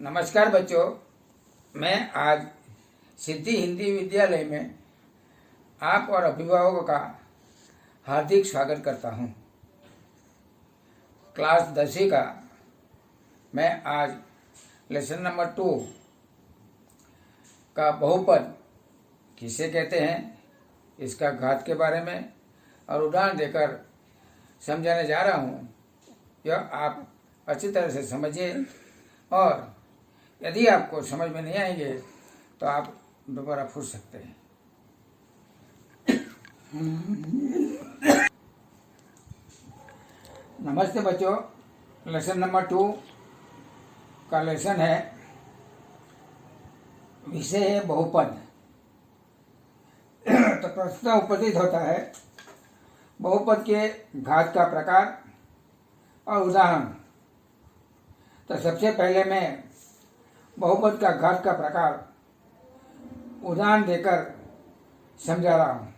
नमस्कार बच्चों, मैं आज सिद्धि हिंदी विद्यालय में आप और अभिभावकों का हार्दिक स्वागत करता हूं। क्लास 10वीं का मैं आज लेसन नंबर 2 का बहुपद किसे कहते हैं, इसका घात के बारे में और उदाहरण देकर समझाने जा रहा हूं। यह आप अच्छी तरह से समझिए और यदि आपको समझ में नहीं आएंगे तो आप दोबारा पूछ सकते हैं। नमस्ते बच्चों, लेसन नंबर 2 का लेसन है, विषय है बहुपद। तो प्रश्न उपस्थित होता है बहुपद के घात का प्रकार और उदाहरण। तो सबसे पहले मैं बहुपद का घात का प्रकार उदाहरण देकर समझा रहा हूँ।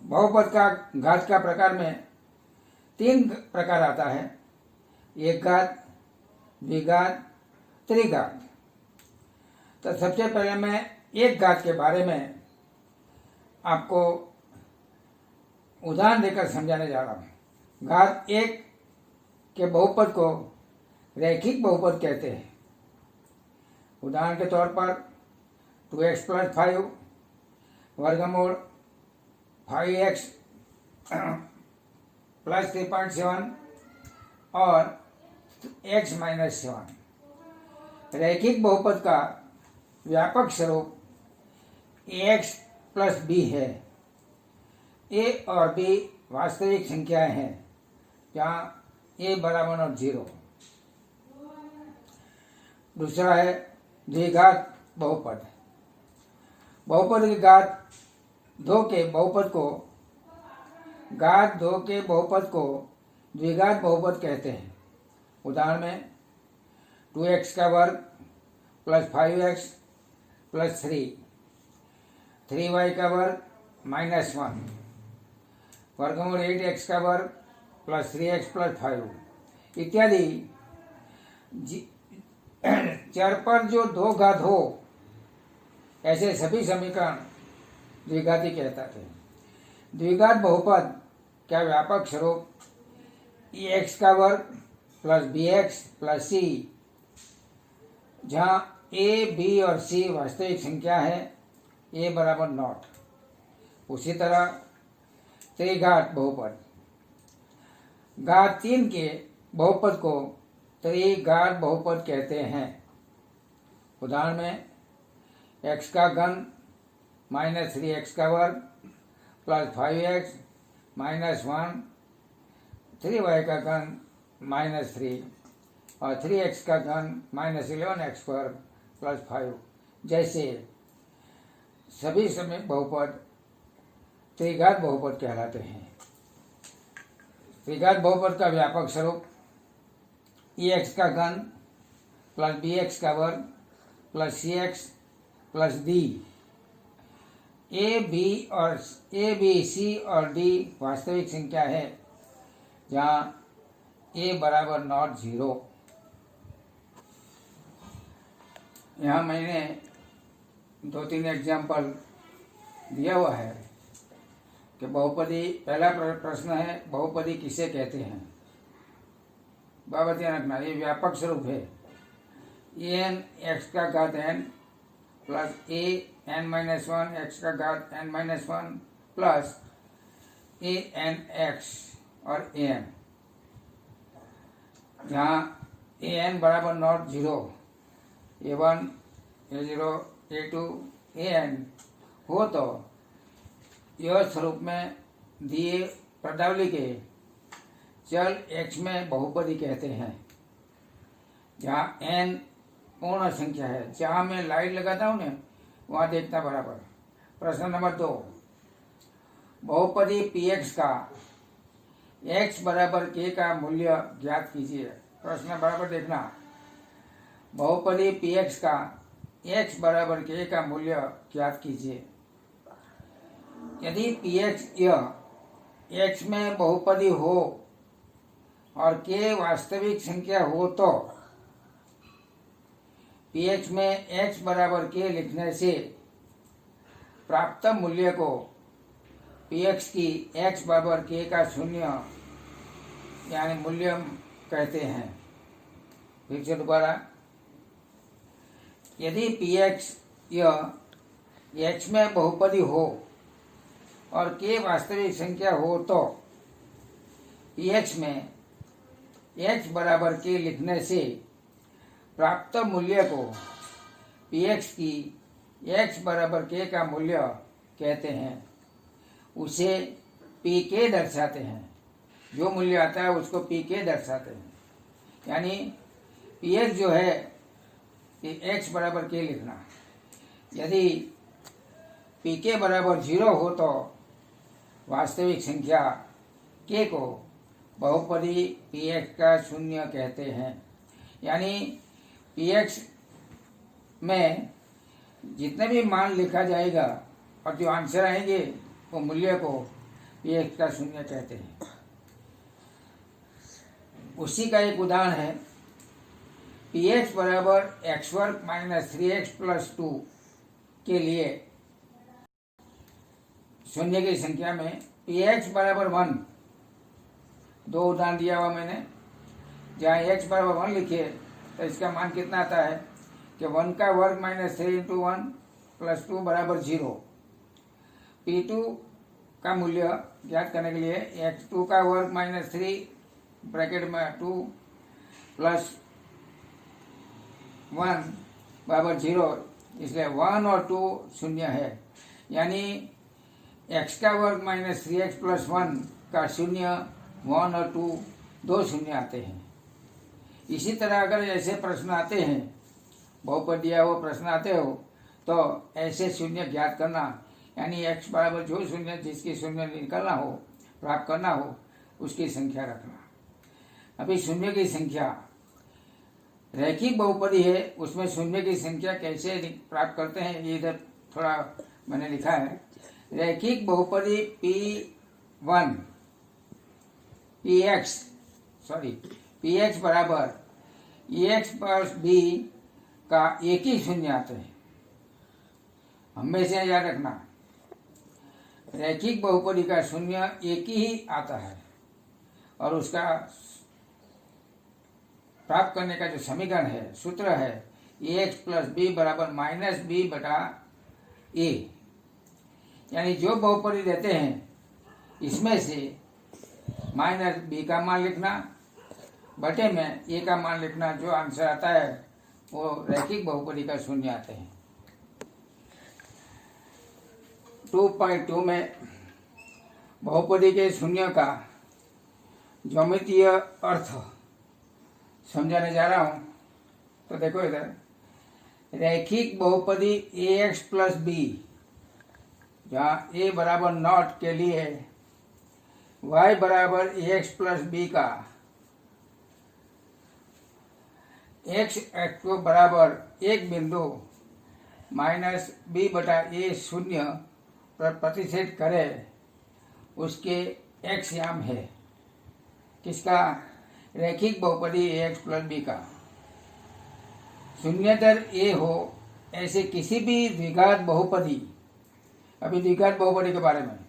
बहुपद का घात का प्रकार में 3 प्रकार आता है, एक घात, द्विघात, त्रिघात। तो सबसे पहले मैं एक घात के बारे में आपको उदाहरण देकर समझाने जा रहा हूँ। घात 1 के बहुपद को रैखिक बहुपद कहते हैं। उदाहरण के तौर पर 2x + 5 वर्गमूल 5x + 3.7 और x - 7। रैखिक बहुपद का व्यापक स्वरूप ax + b है। a और b वास्तविक संख्याएं हैं जहाँ a = 0। दूसरा है द्विघात बहुपद। बहुपद के घात 2 के बहुपद को द्विघात बहुपद कहते हैं। उदाहरण में 2x का वर्ग + 5x + 3, 3y का वर्ग -1, वर्गमूल 8x का वर्ग + 3x + 5 इत्यादि। चर पर जो 2 घात हो ऐसे सभी समीकरण द्विघाती कहलाते हैं। द्विघात बहुपद का व्यापक स्वरूप ax का वर्ग + bx + c, जहाँ a, b और c वास्तविक संख्या है, a = 0। उसी तरह त्रिघात बहुपद। घात 3 के बहुपद को त्रिघात बहुपद कहते हैं। उदाहरण में x का घन -3x का वर्ग + 5x - 1, 3y का घन -3 और 3x का घन -11x वर्ग + 5 जैसे सभी समय बहुपद त्रिघात बहुपद कहलाते हैं। त्रिघात बहुपद का व्यापक स्वरूप ax का घन + bx का वर्ग + cx + d। a, b, c और d वास्तविक संख्या है जहाँ a = 0। यहाँ मैंने 2-3 एग्जाम्पल दिया हुआ है कि बहुपदी। पहला प्रश्न है, बहुपदी किसे कहते हैं। बाबत ध्यान रखना, ये व्यापक स्वरूप है। an x का घात n + a n - 1 x का घात n - 1 plus a n x और an, जहाँ a n = 0, a1, a0, a2, an हो तो यह स्वरूप में दिए पदावली के चल x में बहुपदी कहते हैं, जहाँ n पूर्ण संख्या है। जहाँ मैं लाइट लगाता हूँ ना, वहाँ देखना बराबर। प्रश्न नंबर 2, बहुपदी px का x = k का मूल्य ज्ञात कीजिए। प्रश्न बराबर देखना, बहुपदी px का x = k का मूल्य ज्ञात कीजिए। यदि px यह x में बहुपदी हो और k वास्तविक संख्या हो तो pH में x बराबर k लिखने से प्राप्त मूल्य को px की x बराबर k का शून्य यानी मूल्य कहते हैं। फिर से दोबारा, यदि px यह x में बहुपदी हो और k वास्तविक संख्या हो तो px में x बराबर k लिखने से प्राप्त मूल्य को px की x बराबर k का मूल्य कहते हैं। उसे pk दर्शाते हैं। जो मूल्य आता है उसको pk दर्शाते हैं। यानी px जो है कि x बराबर k लिखना। यदि pk बराबर 0 हो तो वास्तविक संख्या k को बहुपदी px का शून्य कहते हैं। यानी px में जितने भी मान लिखा जाएगा और जो आंसर आएंगे वो मूल्य को px का शून्य कहते हैं। उसी का एक उदाहरण है, px बराबर x वर्ग माइनस 3x प्लस 2 के लिए शून्य की संख्या में px बराबर 1, दो उदाहरण दिया हुआ मैंने। जहाँ x बराबर 1 लिखे तो इसका मान कितना आता है कि 1 का वर्ग माइनस 3 इंटू 1 प्लस 2 बराबर 0। p2 का मूल्य ज्ञात करने के लिए x2 का वर्ग माइनस 3 ब्रैकेट में 2 प्लस 1 बराबर 0, इसलिए 1 और 2 शून्य है। यानी x का वर्ग माइनस 3x प्लस 1 का शून्य 1 और 2 दो शून्य आते हैं। इसी तरह अगर ऐसे प्रश्न आते हैं, बहुपद दिया हुआ प्रश्न आते हो तो ऐसे शून्य ज्ञात करना, यानी x बराबर जो शून्य जिसकी शून्य निकालना हो, प्राप्त करना हो, उसकी संख्या रखना। अभी शून्य की संख्या रैखिक बहुपदी है, उसमें शून्य की संख्या कैसे प्राप्त करते हैं ये इधर थोड़ा मैंने लिखा है। रैखिक बहुपदी px बराबर ex प्लस b का एक ही शून्य आते हैं। हमेशा याद रखना, रैखिक बहुपदी का शून्य एक ही आता है और उसका प्राप्त करने का जो समीकरण है, सूत्र है, ex प्लस b बराबर माइनस b बटा a। यानी जो बहुपदी देते हैं इसमें से माइनस b का मान लिखना, बटे में a का मान लिखना। जो आंसर आता है वो रैखिक बहुपदी का शून्य आते हैं। 2.2 में बहुपदी के शून्य का ज्यामितीय अर्थ समझाने जा रहा हूं। तो देखो इधर, रैखिक बहुपदी ax प्लस b, जहाँ a बराबर नॉट के लिए y बराबर ax प्लस b का x को बराबर एक बिंदु माइनस b बटा a शून्य पर प्रतिष्ठित करे, उसके x याम है। किसका? रैखिक बहुपदी ax प्लस b का। शून्यतर a हो ऐसे किसी भी द्विघात बहुपदी, अभी द्विघात बहुपदी के बारे में,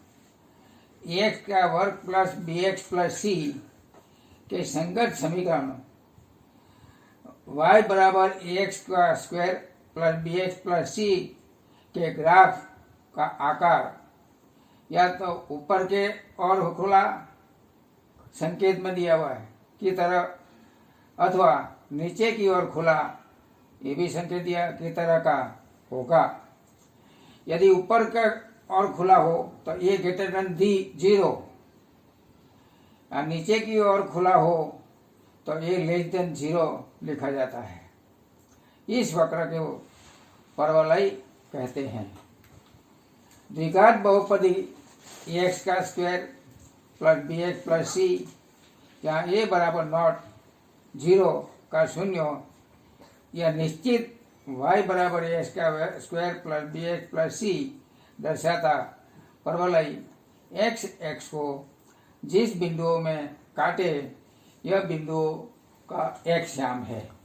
ax का वर्ग प्लस bx प्लस c के संगत समीकरण y बराबर ax का square plus bx plus c के ग्राफ का आकार या तो ऊपर के और खुला संकेत में दिया हुआ है की तरह, अथवा नीचे की ओर खुला ये भी संकेत दिया की तरह का होगा। यदि ऊपर का और खुला हो तो a ग्रेटर देन 0 और नीचे की ओर खुला हो तो a लेस देन 0 लिखा जाता है। इस वक्र के परवलय कहते हैं। द्विघात बहुपदी ax का square plus bx plus c, जहाँ a बराबर नॉट 0 का शून्य, यह निश्चित y बराबर ax का square plus bx plus c दर्शाता परवलय x को जिस बिंदुओं में काटे, यह बिंदुओं का x याम है।